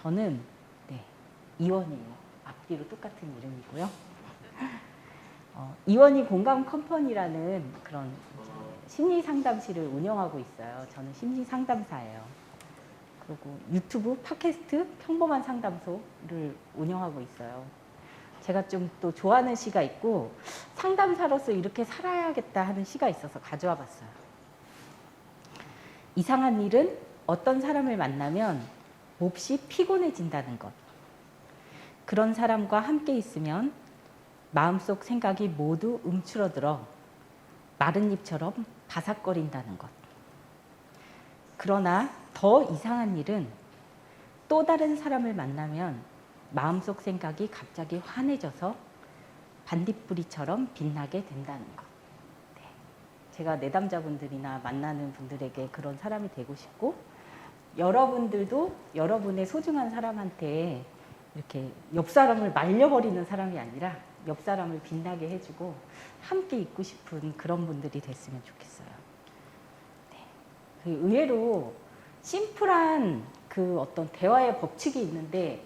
저는 이원이에요. 앞뒤로 똑같은 이름이고요. 이원이 공감 컴퍼니라는 그런 심리 상담실을 운영하고 있어요. 저는 심리 상담사예요. 그리고 유튜브, 팟캐스트, 평범한 상담소를 운영하고 있어요. 제가 좀 또 좋아하는 시가 있고 상담사로서 이렇게 살아야겠다 하는 시가 있어서 가져와 봤어요. 이상한 일은 어떤 사람을 만나면 몹시 피곤해진다는 것. 그런 사람과 함께 있으면 마음속 생각이 모두 움츠러들어 마른 잎처럼 바삭거린다는 것. 그러나 더 이상한 일은 또 다른 사람을 만나면 마음속 생각이 갑자기 환해져서 반딧불이처럼 빛나게 된다는 것. 제가 내담자분들이나 만나는 분들에게 그런 사람이 되고 싶고, 여러분들도 여러분의 소중한 사람한테 이렇게 옆 사람을 말려버리는 사람이 아니라 옆 사람을 빛나게 해주고 함께 있고 싶은 그런 분들이 됐으면 좋겠어요. 의외로 심플한 그 어떤 대화의 법칙이 있는데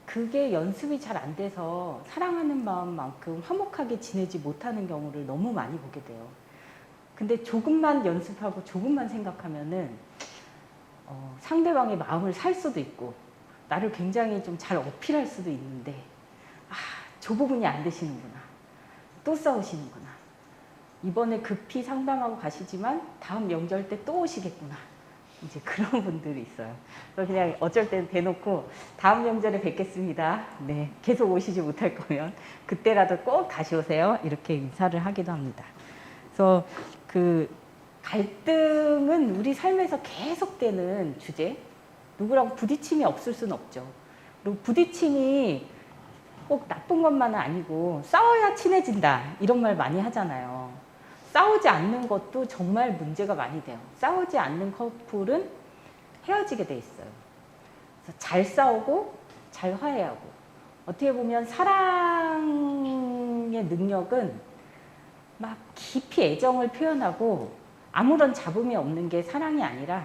그게 연습이 잘 안 돼서 사랑하는 마음만큼 화목하게 지내지 못하는 경우를 너무 많이 보게 돼요. 근데 조금만 연습하고 조금만 생각하면은 상대방의 마음을 살 수도 있고 나를 굉장히 좀 잘 어필할 수도 있는데 저 부분이 안 되시는구나. 또 싸우시는구나. 이번에 급히 상담하고 가시지만 다음 명절 때 또 오시겠구나. 이제 그런 분들이 있어요. 그래서 그냥 어쩔 때는 대놓고 다음 명절에 뵙겠습니다. 네, 계속 오시지 못할 거면 그때라도 꼭 다시 오세요. 이렇게 인사를 하기도 합니다. 그래서 그 갈등은 우리 삶에서 계속되는 주제. 누구랑 부딪힘이 없을 수는 없죠. 그리고 부딪힘이 꼭 나쁜 것만은 아니고 싸워야 친해진다 이런 말 많이 하잖아요. 싸우지 않는 것도 정말 문제가 많이 돼요. 싸우지 않는 커플은 헤어지게 돼 있어요. 그래서 잘 싸우고 잘 화해하고, 어떻게 보면 사랑의 능력은 막 깊이 애정을 표현하고 아무런 잡음이 없는 게 사랑이 아니라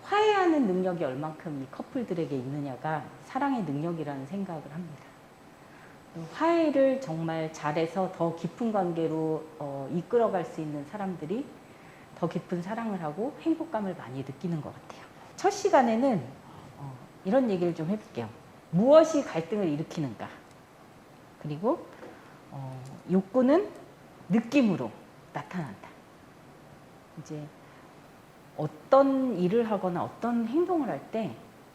화해하는 능력이 얼만큼 이 커플들에게 있느냐가 사랑의 능력이라는 생각을 합니다. 화해를 정말 잘해서 더 깊은 관계로 이끌어갈 수 있는 사람들이 더 깊은 사랑을 하고 행복감을 많이 느끼는 것 같아요. 첫 시간에는 이런 얘기를 좀 해볼게요. 무엇이 갈등을 일으키는가? 그리고 욕구는 느낌으로 나타난다. 이제 어떤 일을 하거나 어떤 행동을 할 때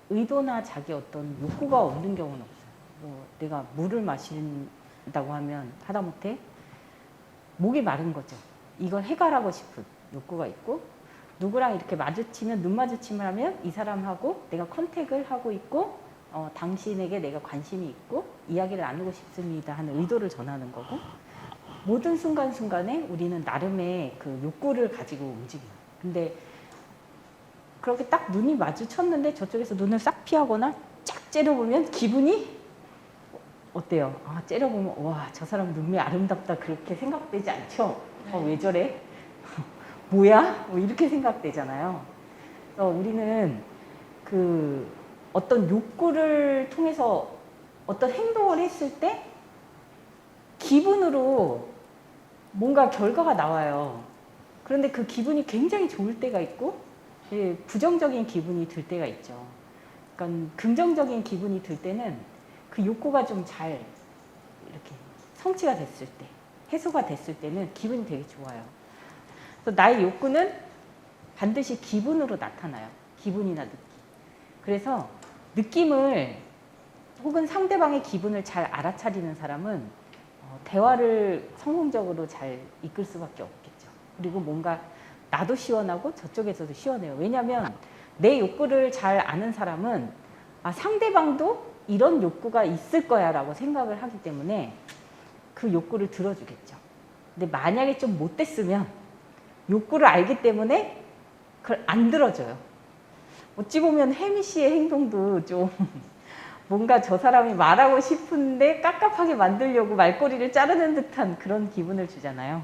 의도나 자기 어떤 욕구가 없는 경우는 없어요. 내가 물을 마신다고 하면 하다못해 목이 마른 거죠. 이걸 해결하고 싶은 욕구가 있고, 누구랑 이렇게 마주치면 눈 마주침을 하면 이 사람하고 내가 컨택을 하고 있고 당신에게 내가 관심이 있고 이야기를 나누고 싶습니다 하는 의도를 전하는 거고, 모든 순간순간에 우리는 나름의 그 욕구를 가지고 움직여요. 근데 그렇게 딱 눈이 마주쳤는데 저쪽에서 눈을 싹 피하거나 쫙 째려보면 기분이 어때요? 째려보면 와, 저 사람 눈이 아름답다 그렇게 생각되지 않죠? 왜 저래? 뭐야? 이렇게 생각되잖아요. 그래서 우리는 그 어떤 욕구를 통해서 어떤 행동을 했을 때 기분으로 뭔가 결과가 나와요. 그런데 그 기분이 굉장히 좋을 때가 있고 부정적인 기분이 들 때가 있죠. 그러니까 긍정적인 기분이 들 때는 그 욕구가 좀 잘 이렇게 성취가 됐을 때, 해소가 됐을 때는 기분이 되게 좋아요. 그래서 나의 욕구는 반드시 기분으로 나타나요. 기분이나 느낌. 그래서 느낌을 혹은 상대방의 기분을 잘 알아차리는 사람은 대화를 성공적으로 잘 이끌 수밖에 없겠죠. 그리고 뭔가 나도 시원하고 저쪽에서도 시원해요. 왜냐하면 내 욕구를 잘 아는 사람은 상대방도 이런 욕구가 있을 거야 라고 생각을 하기 때문에 그 욕구를 들어주겠죠. 근데 만약에 좀 못됐으면 욕구를 알기 때문에 그걸 안 들어줘요. 어찌 보면 혜미 씨의 행동도 좀 뭔가 저 사람이 말하고 싶은데 깝깝하게 만들려고 말꼬리를 자르는 듯한 그런 기분을 주잖아요.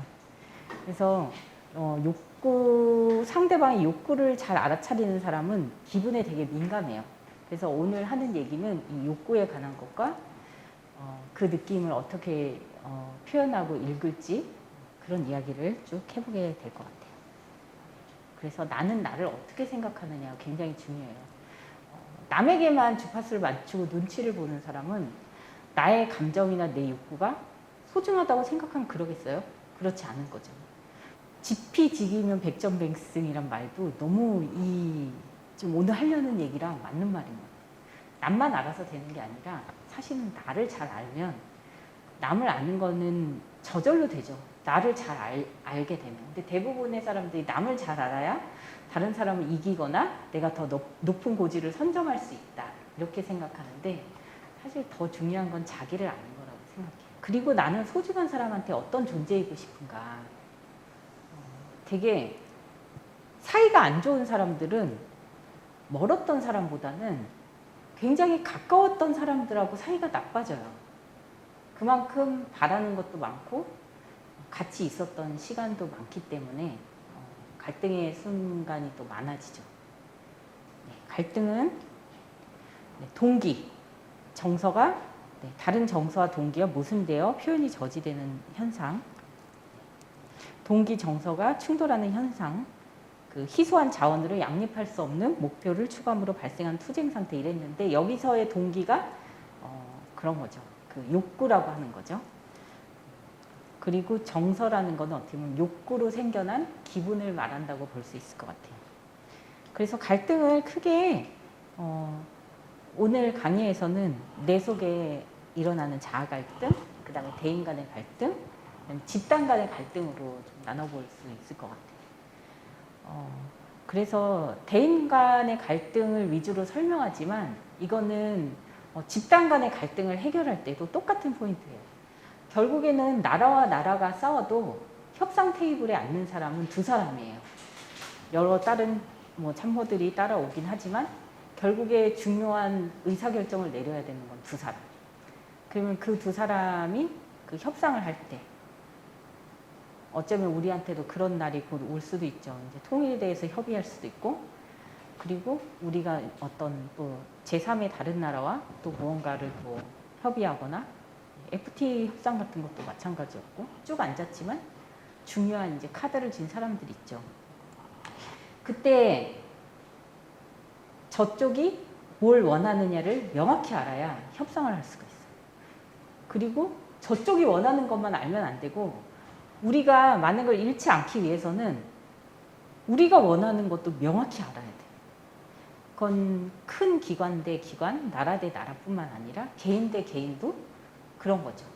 그래서 상대방의 욕구를 잘 알아차리는 사람은 기분에 되게 민감해요. 그래서 오늘 하는 얘기는 이 욕구에 관한 것과 그 느낌을 어떻게 표현하고 읽을지 그런 이야기를 쭉 해보게 될 것 같아요. 그래서 나는 나를 어떻게 생각하느냐가 굉장히 중요해요. 남에게만 주파수를 맞추고 눈치를 보는 사람은 나의 감정이나 내 욕구가 소중하다고 생각하면 그러겠어요? 그렇지 않은 거죠. 지피지기면 백전백승이란 말도 너무 좀 오늘 하려는 얘기랑 맞는 말인 것 같아요. 남만 알아서 되는 게 아니라 사실은 나를 잘 알면 남을 아는 거는 저절로 되죠. 나를 잘 알게 되면. 근데 대부분의 사람들이 남을 잘 알아야 다른 사람을 이기거나 내가 더 높은 고지를 선점할 수 있다. 이렇게 생각하는데 사실 더 중요한 건 자기를 아는 거라고 생각해요. 그리고 나는 소중한 사람한테 어떤 존재이고 싶은가. 되게 사이가 안 좋은 사람들은 멀었던 사람보다는 굉장히 가까웠던 사람들하고 사이가 나빠져요. 그만큼 바라는 것도 많고 같이 있었던 시간도 많기 때문에 갈등의 순간이 또 많아지죠. 갈등은 동기, 정서가 다른 정서와 동기가 모순되어 표현이 저지되는 현상, 동기, 정서가 충돌하는 현상, 그 희소한 자원으로 양립할 수 없는 목표를 추구함으로 발생한 투쟁 상태 이랬는데 여기서의 동기가 그런 거죠. 그 욕구라고 하는 거죠. 그리고 정서라는 거는 어떻게 보면 욕구로 생겨난 기분을 말한다고 볼 수 있을 것 같아요. 그래서 갈등을 크게 오늘 강의에서는 내 속에 일어나는 자아 갈등, 그 다음에 대인 간의 갈등, 집단 간의 갈등으로 좀 나눠볼 수 있을 것 같아요. 그래서 대인 간의 갈등을 위주로 설명하지만 이거는 집단 간의 갈등을 해결할 때도 똑같은 포인트예요. 결국에는 나라와 나라가 싸워도 협상 테이블에 앉는 사람은 두 사람이에요. 여러 다른 참모들이 따라오긴 하지만 결국에 중요한 의사결정을 내려야 되는 건 두 사람. 그러면 그 두 사람이 그 협상을 할 때 어쩌면 우리한테도 그런 날이 곧 올 수도 있죠. 이제 통일에 대해서 협의할 수도 있고, 그리고 우리가 어떤 또 제3의 다른 나라와 또 무언가를 또 협의하거나 FTA 협상 같은 것도 마찬가지였고 쭉 앉았지만 중요한 이제 카드를 쥔 사람들이 있죠. 그때 저쪽이 뭘 원하느냐를 명확히 알아야 협상을 할 수가 있어요. 그리고 저쪽이 원하는 것만 알면 안 되고 우리가 많은 걸 잃지 않기 위해서는 우리가 원하는 것도 명확히 알아야 돼요. 그건 큰 기관 대 기관, 나라 대 나라뿐만 아니라 개인 대 개인도 그런 거죠.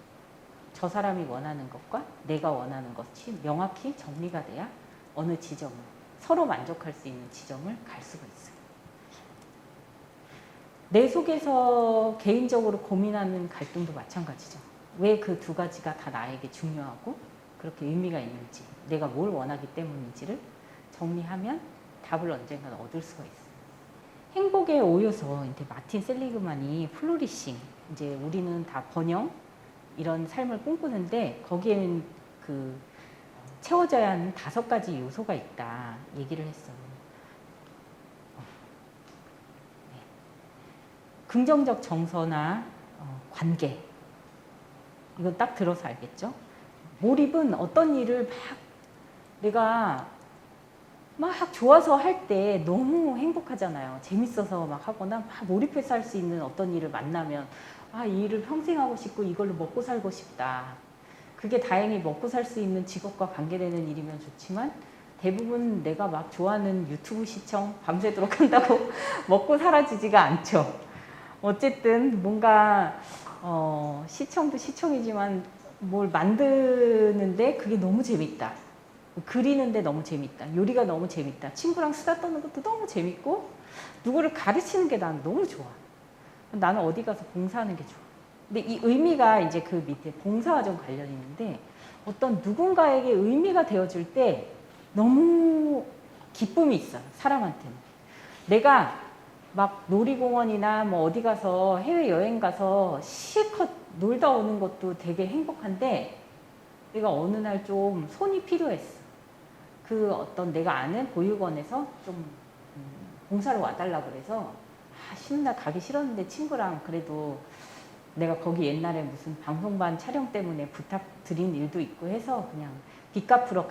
저 사람이 원하는 것과 내가 원하는 것이 명확히 정리가 돼야 어느 지점을, 서로 만족할 수 있는 지점을 갈 수가 있어요. 내 속에서 개인적으로 고민하는 갈등도 마찬가지죠. 왜 그 두 가지가 다 나에게 중요하고 그렇게 의미가 있는지, 내가 뭘 원하기 때문인지를 정리하면 답을 언젠가 얻을 수가 있어요. 행복의 5요소, 이제 마틴 셀리그만이 플로리싱, 이제 우리는 다 번영, 이런 삶을 꿈꾸는데 거기에는 그 채워져야 하는 5가지 요소가 있다 얘기를 했어요. 네. 긍정적 정서나 관계, 이건 딱 들어서 알겠죠? 몰입은 어떤 일을 막 내가 막 좋아서 할 때 너무 행복하잖아요. 재밌어서 막 하거나 막 몰입해서 할 수 있는 어떤 일을 만나면 이 일을 평생 하고 싶고 이걸로 먹고 살고 싶다. 그게 다행히 먹고 살 수 있는 직업과 관계되는 일이면 좋지만 대부분 내가 막 좋아하는 유튜브 시청 밤새도록 한다고 먹고 살아지지가 않죠. 어쨌든 뭔가 시청도 시청이지만 뭘 만드는데 그게 너무 재밌다. 그리는데 너무 재밌다. 요리가 너무 재밌다. 친구랑 수다 떠는 것도 너무 재밌고 누구를 가르치는 게 난 너무 좋아. 나는 어디 가서 봉사하는 게 좋아. 근데 이 의미가 이제 그 밑에 봉사와 좀 관련이 있는데 어떤 누군가에게 의미가 되어줄 때 너무 기쁨이 있어요. 사람한테는. 내가 막 놀이공원이나 뭐 어디 가서 해외여행 가서 실컷 놀다 오는 것도 되게 행복한데 내가 어느 날 좀 손이 필요했어. 그 어떤 내가 아는 보육원에서 좀 봉사를 와달라고 그래서 쉬는 날 가기 싫었는데 친구랑 그래도 내가 거기 옛날에 무슨 방송반 촬영 때문에 부탁드린 일도 있고 해서 그냥 빚 갚으러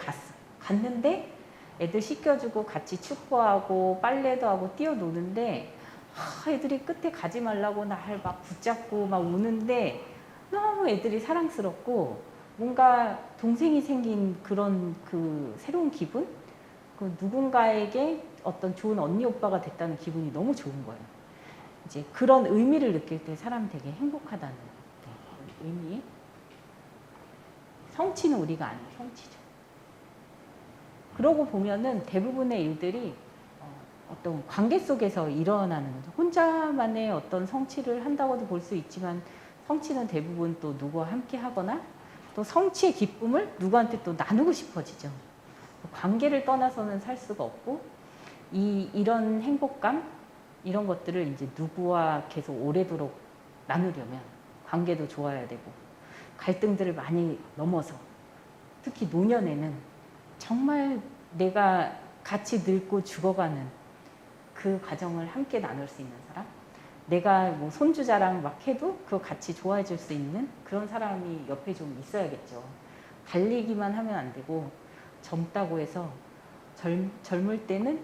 갔는데 애들 씻겨주고 같이 축구하고 빨래도 하고 뛰어노는데 애들이 끝에 가지 말라고 날 막 붙잡고 막 우는데 너무 애들이 사랑스럽고 뭔가 동생이 생긴 그런 그 새로운 기분? 그 누군가에게 어떤 좋은 언니 오빠가 됐다는 기분이 너무 좋은 거예요. 이제 그런 의미를 느낄 때 사람 되게 행복하다는 의미. 성취는 우리가 아닌 성취죠. 그러고 보면은 대부분의 일들이 어떤 관계 속에서 일어나는 거죠. 혼자만의 어떤 성취를 한다고도 볼 수 있지만 성취는 대부분 또 누구와 함께 하거나 또 성취의 기쁨을 누구한테 또 나누고 싶어지죠. 관계를 떠나서는 살 수가 없고 이런 행복감 이런 것들을 이제 누구와 계속 오래도록 나누려면 관계도 좋아야 되고 갈등들을 많이 넘어서 특히 노년에는 정말 내가 같이 늙고 죽어가는 그 과정을 함께 나눌 수 있는 사람, 내가 뭐 손주 자랑 막 해도 그거 같이 좋아해 줄 수 있는 그런 사람이 옆에 좀 있어야겠죠. 달리기만 하면 안 되고 젊다고 해서 젊을 때는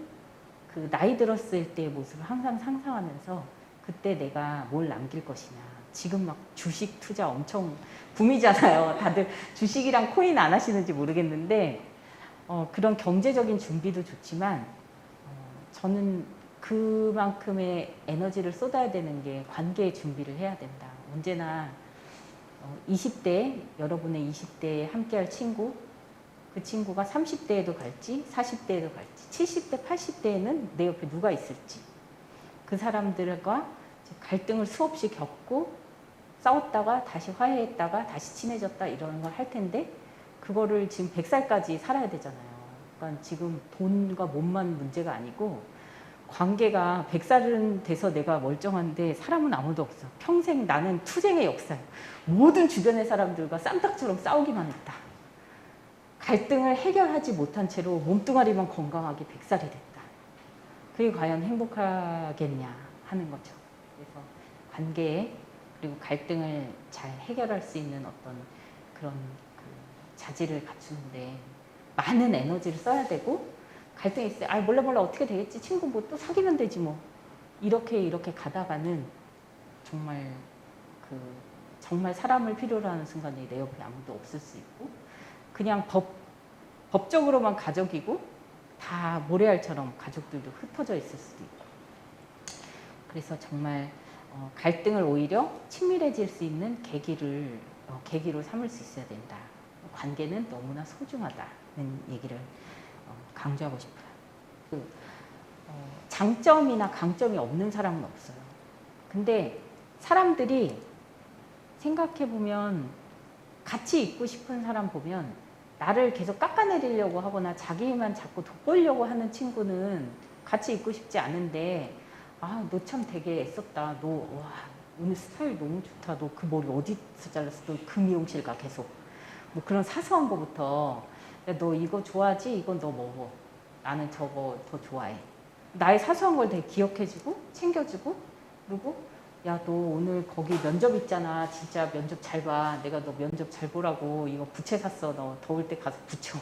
그 나이 들었을 때의 모습을 항상 상상하면서 그때 내가 뭘 남길 것이냐. 지금 막 주식 투자 엄청 붐이잖아요. 다들 주식이랑 코인 안 하시는지 모르겠는데 그런 경제적인 준비도 좋지만 저는 그만큼의 에너지를 쏟아야 되는 게 관계의 준비를 해야 된다. 언제나 20대, 여러분의 20대에 함께할 친구, 그 친구가 30대에도 갈지, 40대에도 갈지, 70대, 80대에는 내 옆에 누가 있을지, 그 사람들과 갈등을 수없이 겪고 싸웠다가 다시 화해했다가 다시 친해졌다 이런 걸 할 텐데 그거를 지금 100살까지 살아야 되잖아요. 그러니까 지금 돈과 몸만 문제가 아니고 관계가 100살은 돼서 내가 멀쩡한데 사람은 아무도 없어. 평생 나는 투쟁의 역사예요. 모든 주변의 사람들과 쌈딱처럼 싸우기만 했다. 갈등을 해결하지 못한 채로 몸뚱아리만 건강하게 100살이 됐다. 그게 과연 행복하겠냐 하는 거죠. 그래서 관계에 그리고 갈등을 잘 해결할 수 있는 어떤 그런 그 자질을 갖추는데 많은 에너지를 써야 되고 갈등이 있어요. 아 몰라 어떻게 되겠지. 친구 뭐 또 사귀면 되지 뭐. 이렇게 가다가는 정말 사람을 필요로 하는 순간에 내 옆에 아무도 없을 수 있고 그냥 법적으로만 가족이고 다 모래알처럼 가족들도 흩어져 있을 수도 있고 그래서 정말 갈등을 오히려 친밀해질 수 있는 계기로 삼을 수 있어야 된다. 관계는 너무나 소중하다는 얘기를 강조하고 싶어요. 장점이나 강점이 없는 사람은 없어요. 근데 사람들이 생각해보면 같이 있고 싶은 사람 보면 나를 계속 깎아내리려고 하거나 자기만 자꾸 돋보이려고 하는 친구는 같이 있고 싶지 않은데 아, 너 참 되게 애썼다. 오늘 스타일 너무 좋다. 너 그 머리 어디서 잘랐어? 너 그 미용실 가 계속. 뭐 그런 사소한 거부터 야, 너 이거 좋아하지? 이건 너 먹어. 나는 저거 더 좋아해. 나의 사소한 걸 되게 기억해주고 챙겨주고 그리고 야, 너 오늘 거기 면접 있잖아. 진짜 면접 잘 봐. 내가 너 면접 잘 보라고 이거 부채 샀어. 너 더울 때 가서 붙여.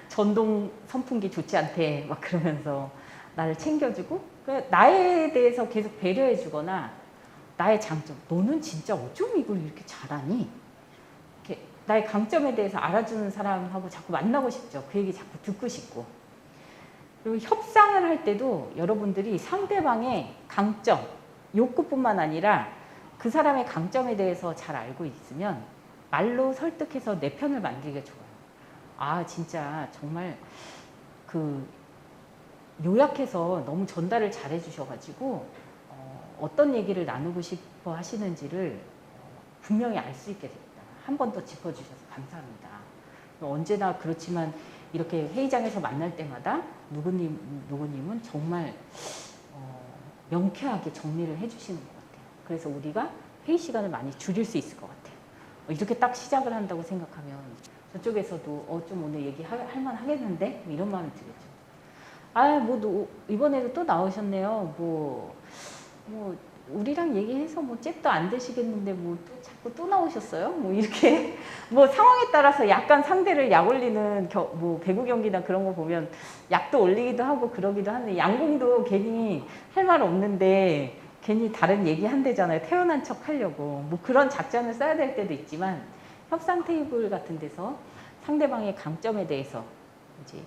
전동 선풍기 좋지 않대. 막 그러면서 나를 챙겨주고 나에 대해서 계속 배려해주거나 나의 장점. 너는 진짜 어쩜 이걸 이렇게 잘하니? 이렇게 나의 강점에 대해서 알아주는 사람하고 자꾸 만나고 싶죠. 그 얘기 자꾸 듣고 싶고. 그리고 협상을 할 때도 여러분들이 상대방의 강점, 욕구뿐만 아니라 그 사람의 강점에 대해서 잘 알고 있으면 말로 설득해서 내 편을 만들기가 좋아요. 아, 진짜 정말 요약해서 너무 전달을 잘 해주셔가지고 어떤 얘기를 나누고 싶어 하시는지를 분명히 알 수 있게 됩니다. 한 번 더 짚어주셔서 감사합니다. 언제나 그렇지만 이렇게 회의장에서 만날 때마다 누구님은 정말 명쾌하게 정리를 해주시는 것 같아요. 그래서 우리가 회의 시간을 많이 줄일 수 있을 것 같아요. 이렇게 딱 시작을 한다고 생각하면 저쪽에서도 좀 오늘 얘기할 만 하겠는데? 이런 마음이 들겠죠. 아, 이번에도 또 나오셨네요. 우리랑 얘기해서 잽도 안 되시겠는데 또 자꾸 또 나오셨어요? 이렇게 상황에 따라서 약간 상대를 약 올리는 배구 경기나 그런 거 보면 약도 올리기도 하고 그러기도 하는데 양궁도 괜히 할 말 없는데 괜히 다른 얘기 한대잖아요. 태어난 척 하려고. 그런 작전을 써야 될 때도 있지만 협상 테이블 같은 데서 상대방의 강점에 대해서 이제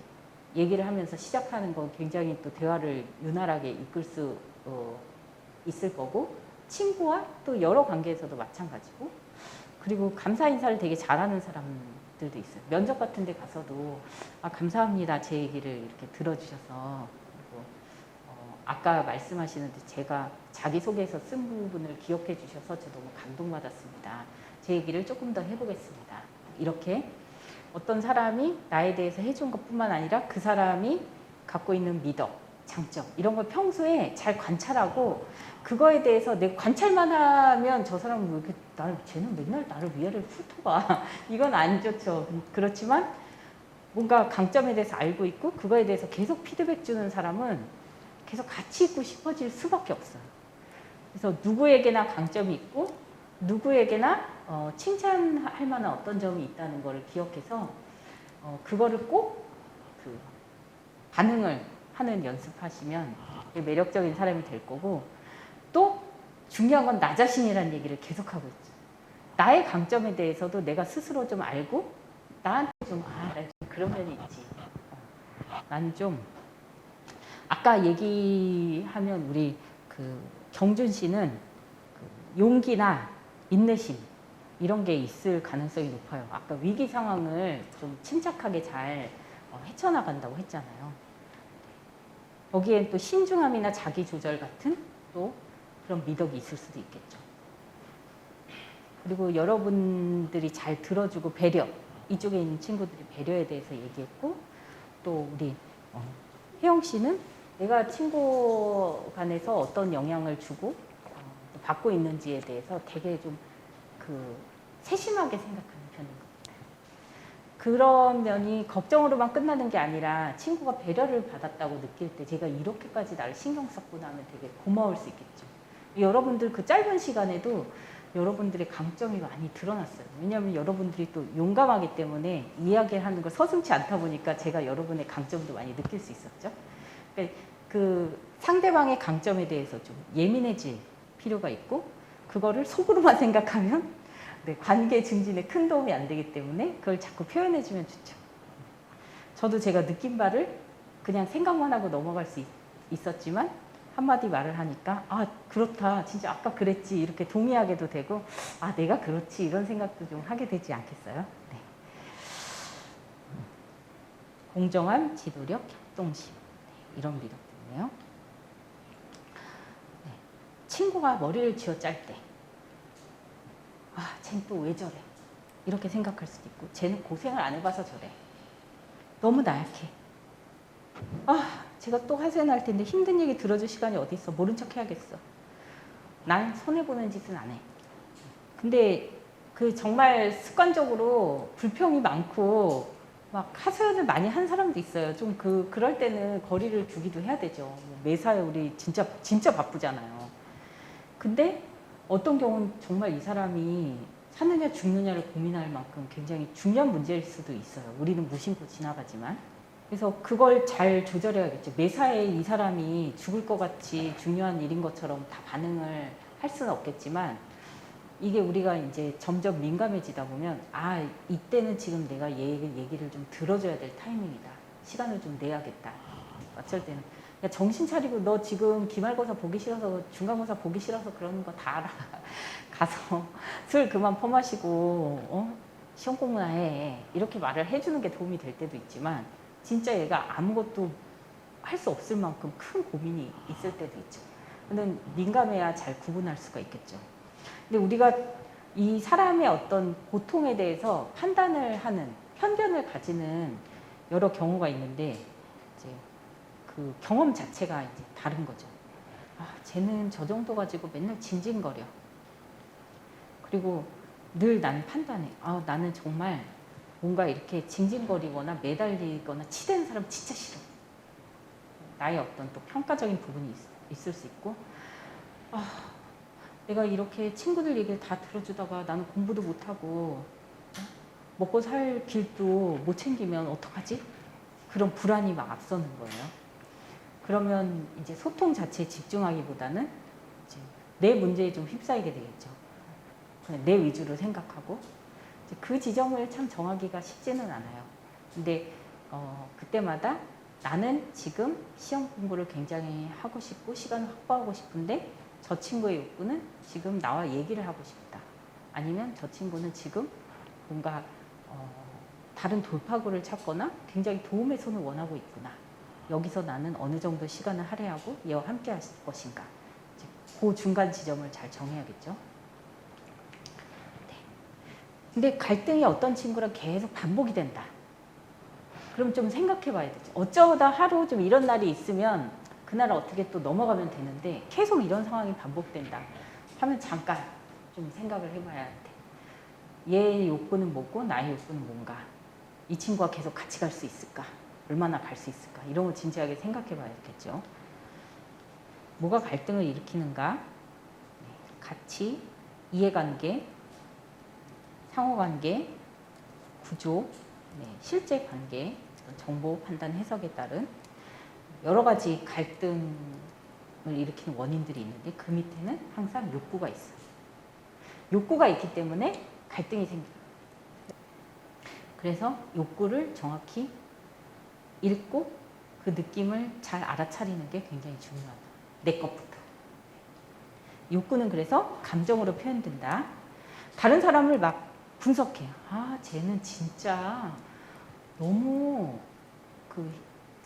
얘기를 하면서 시작하는 건 굉장히 또 대화를 유난하게 이끌 수 있을 거고, 친구와 또 여러 관계에서도 마찬가지고, 그리고 감사 인사를 되게 잘하는 사람들도 있어요. 면접 같은 데 가서도 감사합니다. 제 얘기를 이렇게 들어주셔서. 그리고 아까 말씀하시는데 제가 자기소개에서 쓴 부분을 기억해 주셔서 저 너무 감동받았습니다. 제 얘기를 조금 더 해보겠습니다. 이렇게 어떤 사람이 나에 대해서 해준 것뿐만 아니라 그 사람이 갖고 있는 미덕, 장점 이런 걸 평소에 잘 관찰하고 그거에 대해서 내가 관찰만 하면 저 사람은 왜 이렇게 쟤는 맨날 나를 위아래를 훑어봐. 이건 안 좋죠. 그렇지만 뭔가 강점에 대해서 알고 있고 그거에 대해서 계속 피드백 주는 사람은 계속 같이 있고 싶어질 수밖에 없어요. 그래서 누구에게나 강점이 있고 누구에게나 칭찬할 만한 어떤 점이 있다는 걸 기억해서 그거를 꼭 반응을 하는 연습하시면 매력적인 사람이 될 거고, 또 중요한 건 나 자신이라는 얘기를 계속하고 있죠. 나의 강점에 대해서도 내가 스스로 좀 알고 나한테 좀 나 좀 그런 면이 있지. 난 좀 아까 얘기하면 우리 경준 씨는 용기나 인내심 이런 게 있을 가능성이 높아요. 아까 위기 상황을 좀 침착하게 잘 헤쳐나간다고 했잖아요. 거기엔 또 신중함이나 자기조절 같은 또 그런 미덕이 있을 수도 있겠죠. 그리고 여러분들이 잘 들어주고 배려, 이쪽에 있는 친구들이 배려에 대해서 얘기했고, 또 우리 혜영 씨는 내가 친구 간에서 어떤 영향을 주고 받고 있는지에 대해서 되게 좀 세심하게 생각하는 편인 것 같아요. 그런 면이 걱정으로만 끝나는 게 아니라 친구가 배려를 받았다고 느낄 때 제가 이렇게까지 나를 신경 썼구나 하면 되게 고마울 수 있겠죠. 여러분들 그 짧은 시간에도 여러분들의 강점이 많이 드러났어요. 왜냐하면 여러분들이 또 용감하기 때문에 이야기하는 걸 서슴지 않다 보니까 제가 여러분의 강점도 많이 느낄 수 있었죠. 그 상대방의 강점에 대해서 좀 예민해질 필요가 있고, 그거를 속으로만 생각하면 관계 증진에 큰 도움이 안 되기 때문에 그걸 자꾸 표현해주면 좋죠. 저도 제가 느낀 바를 그냥 생각만 하고 넘어갈 수 있었지만 한마디 말을 하니까 그렇다, 진짜 아까 그랬지, 이렇게 동의하게도 되고 내가 그렇지, 이런 생각도 좀 하게 되지 않겠어요? 네. 공정함, 지도력, 협동심, 이런 미덕들이네요. 네. 친구가 머리를 쥐어짤 때 쟤는 또 왜 저래? 이렇게 생각할 수도 있고, 쟤는 고생을 안 해봐서 저래. 너무 나약해. 제가 또 하소연할 텐데 힘든 얘기 들어줄 시간이 어디 있어. 모른 척 해야겠어. 난 손해보는 짓은 안 해. 근데 정말 습관적으로 불평이 많고 막 하소연을 많이 한 사람도 있어요. 좀 그럴 때는 거리를 두기도 해야 되죠. 매사에 우리 진짜 바쁘잖아요. 근데 어떤 경우는 정말 이 사람이 사느냐 죽느냐를 고민할 만큼 굉장히 중요한 문제일 수도 있어요. 우리는 무심코 지나가지만. 그래서 그걸 잘 조절해야겠죠. 매사에 이 사람이 죽을 것 같이 중요한 일인 것처럼 다 반응을 할 수는 없겠지만, 이게 우리가 이제 점점 민감해지다 보면 이때는 지금 내가 얘기를 좀 들어줘야 될 타이밍이다. 시간을 좀 내야겠다. 어쩔 때는 야, 정신 차리고, 너 지금 기말고사 보기 싫어서 중간고사 보기 싫어서 그러는 거 다 알아. 가서 술 그만 퍼마시고 시험 공부나 해. 이렇게 말을 해주는 게 도움이 될 때도 있지만, 진짜 얘가 아무것도 할 수 없을 만큼 큰 고민이 있을 때도 있죠. 근데 민감해야 잘 구분할 수가 있겠죠. 근데 우리가 이 사람의 어떤 고통에 대해서 판단을 하는, 편견을 가지는 여러 경우가 있는데, 이제 그 경험 자체가 이제 다른 거죠. 쟤는 저 정도 가지고 맨날 징징거려. 그리고 늘 나는 판단해. 나는 정말 뭔가 이렇게 징징거리거나 매달리거나 치대는 사람 진짜 싫어. 나의 어떤 또 평가적인 부분이 있을 수 있고, 아, 내가 이렇게 친구들 얘기를 다 들어주다가 나는 공부도 못하고 먹고 살 길도 못 챙기면 어떡하지? 그런 불안이 막 앞서는 거예요. 그러면 이제 소통 자체에 집중하기보다는 이제 내 문제에 좀 휩싸이게 되겠죠. 그냥 내 위주로 생각하고 이제 그 지점을 참 정하기가 쉽지는 않아요. 근데 그때마다 나는 지금 시험 공부를 굉장히 하고 싶고 시간을 확보하고 싶은데 저 친구의 욕구는 지금 나와 얘기를 하고 싶다. 아니면 저 친구는 지금 뭔가 다른 돌파구를 찾거나 굉장히 도움의 손을 원하고 있구나. 여기서 나는 어느 정도 시간을 할애하고 얘와 함께 할 것인가. 이제 그 중간 지점을 잘 정해야겠죠. 네. 근데 갈등이 어떤 친구랑 계속 반복이 된다. 그럼 좀 생각해 봐야 되죠. 어쩌다 하루 좀 이런 날이 있으면 그날 어떻게 또 넘어가면 되는데 계속 이런 상황이 반복된다 하면 잠깐 좀 생각을 해봐야 돼. 얘의 욕구는 뭐고 나의 욕구는 뭔가. 이 친구와 계속 같이 갈 수 있을까? 얼마나 갈 수 있을까? 이런 걸 진지하게 생각해 봐야겠죠. 뭐가 갈등을 일으키는가? 가치, 이해관계, 상호관계, 구조, 실제 관계, 정보 판단 해석에 따른 여러 가지 갈등을 일으키는 원인들이 있는데 그 밑에는 항상 욕구가 있어요. 욕구가 있기 때문에 갈등이 생깁니다. 그래서 욕구를 정확히 읽고 그 느낌을 잘 알아차리는 게 굉장히 중요하다. 내 것부터. 욕구는 그래서 감정으로 표현된다. 다른 사람을 막 분석해요. 아, 쟤는 진짜 너무 그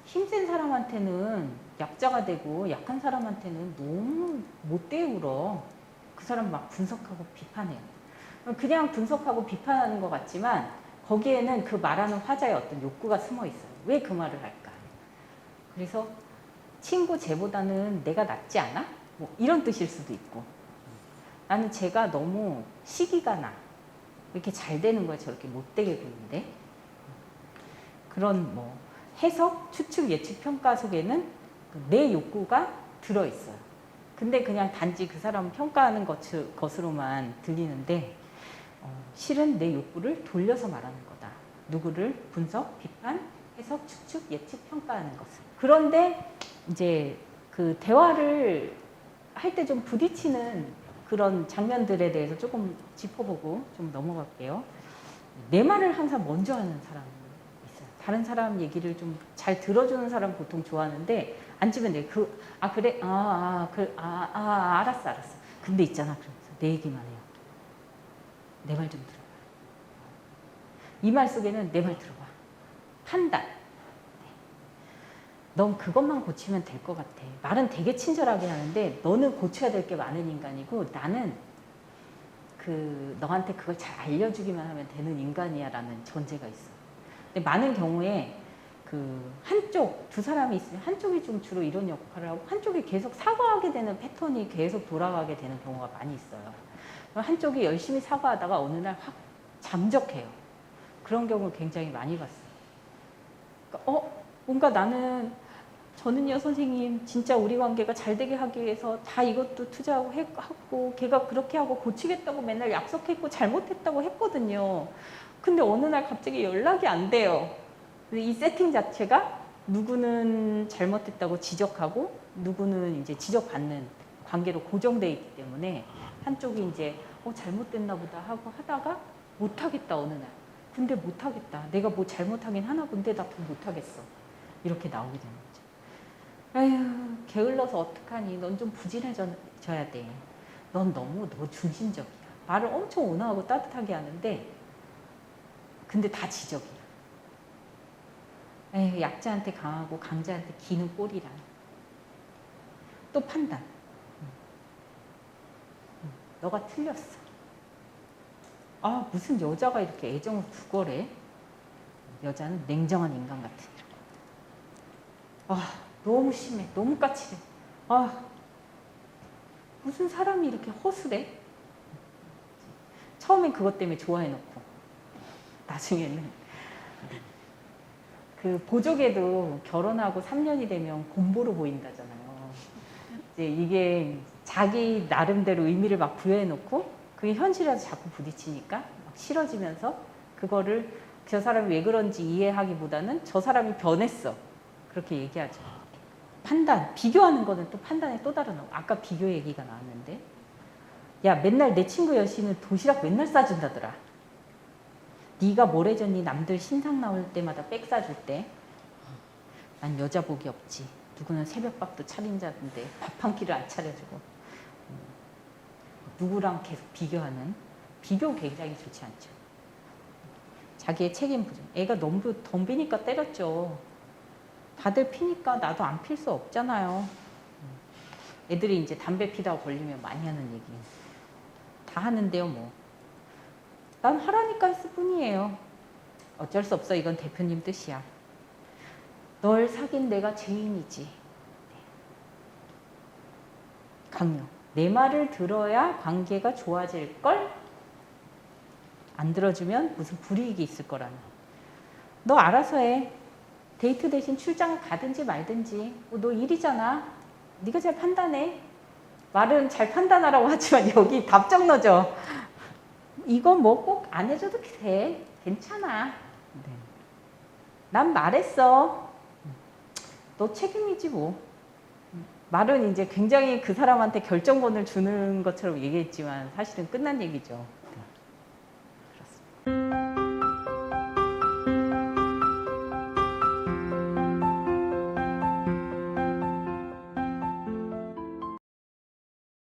힘센 사람한테는 약자가 되고 약한 사람한테는 너무 못되게 굴어. 그 사람 막 분석하고 비판해요. 그냥 분석하고 비판하는 것 같지만 거기에는 그 말하는 화자의 어떤 욕구가 숨어 있어요. 왜 그 말을 할까? 그래서 친구 쟤보다는 내가 낫지 않아? 뭐 이런 뜻일 수도 있고, 나는 쟤가 너무 시기가 나. 이렇게 잘 되는 거야 저렇게 못되게 구는데. 그런 뭐 해석, 추측, 예측, 평가 속에는 내 욕구가 들어있어요. 근데 그냥 단지 그 사람을 평가하는 것으로만 들리는데 실은 내 욕구를 돌려서 말하는 거다. 누구를 분석, 비판, 해석, 추측, 예측, 평가하는 것을. 그런데 이제 그 대화를 할 때 좀 부딪히는 그런 장면들에 대해서 조금 짚어보고 좀 넘어갈게요. 내 말을 항상 먼저 하는 사람이 있어요. 다른 사람 얘기를 좀 잘 들어주는 사람 보통 좋아하는데 앉으면 돼. 그래? 알았어. 근데 있잖아. 그러면서 내 얘기만 해요. 내 말 좀 들어봐. 이 말 속에는 내 말 들어봐. 판단. 넌 그것만 고치면 될 것 같아. 말은 되게 친절하게 하는데 너는 고쳐야 될 게 많은 인간이고 나는 너한테 그걸 잘 알려주기만 하면 되는 인간이야 라는 전제가 있어. 근데 많은 경우에 두 사람이 있으면 한쪽이 좀 주로 이런 역할을 하고 한쪽이 계속 사과하게 되는 패턴이 계속 돌아가게 되는 경우가 많이 있어요. 한쪽이 열심히 사과하다가 어느 날 확 잠적해요. 그런 경우를 굉장히 많이 봤어요. 그러니까 뭔가 나는 전은여 선생님 진짜 우리 관계가 잘 되게 하기 위해서 다 이것도 투자하고 했고 걔가 그렇게 하고 고치겠다고 맨날 약속했고 잘못했다고 했거든요. 근데 어느 날 갑자기 연락이 안 돼요. 이 세팅 자체가 누구는 잘못했다고 지적하고 누구는 이제 지적받는 관계로 고정되어 있기 때문에 한쪽이 이제 잘못됐나 보다 하고 하다가 못하겠다 어느 날. 근데 못하겠다. 내가 뭐 잘못하긴 하나 본데 나 더 못하겠어. 이렇게 나오게 되는 거죠. 아휴, 게을러서 어떡하니. 넌 좀 부진해져야 돼. 넌 너무 너 중심적이야. 말을 엄청 온화하고 따뜻하게 하는데 근데 다 지적이야. 에휴, 약자한테 강하고 강자한테 기는 꼴이란. 또 판단. 너가 틀렸어. 아, 무슨 여자가 이렇게 애정을 구걸해? 여자는 냉정한 인간 같은 이런 거. 아, 너무 심해. 너무 까칠해. 아, 무슨 사람이 이렇게 허술해? 처음엔 그것 때문에 좋아해놓고 나중에는 그 보조개도 결혼하고 3년이 되면 곰보로 보인다잖아요. 이제 이게 자기 나름대로 의미를 막 부여해 놓고 그게 현실에서 자꾸 부딪히니까 막 싫어지면서 그거를 저 사람이 왜 그런지 이해하기보다는 저 사람이 변했어. 그렇게 얘기하죠. 판단, 비교하는 거는 또 판단에 또 다른 거. 아까 비교 얘기가 나왔는데 야 맨날 내 친구 여신은 도시락 맨날 싸준다더라. 네가 뭘 해줬니? 남들 신상 나올 때마다 백 싸줄 때. 난 여자 복이 없지. 누구는 새벽밥도 차린 자인데 밥 한 끼를 안 차려주고. 누구랑 계속 비교하는. 비교 굉장히 좋지 않죠. 자기의 책임 부정. 애가 너무 덤비니까 때렸죠. 다들 피니까 나도 안 필 수 없잖아요. 애들이 이제 담배 피다가 걸리면 많이 하는 얘기. 다 하는데요, 뭐. 난 하라니까 했을 뿐이에요. 어쩔 수 없어. 이건 대표님 뜻이야. 널 사귄 내가 죄인이지. 강요. 내 말을 들어야 관계가 좋아질걸? 안 들어주면 무슨 불이익이 있을 거라는. 너 알아서 해. 데이트 대신 출장 가든지 말든지. 너 일이잖아. 네가 잘 판단해. 말은 잘 판단하라고 하지만 여기 답정 넣어줘. 이거 뭐 꼭 안 해줘도 돼. 괜찮아. 네. 난 말했어. 너 책임이지 뭐. 말은 이제 굉장히 그 사람한테 결정권을 주는 것처럼 얘기했지만 사실은 끝난 얘기죠.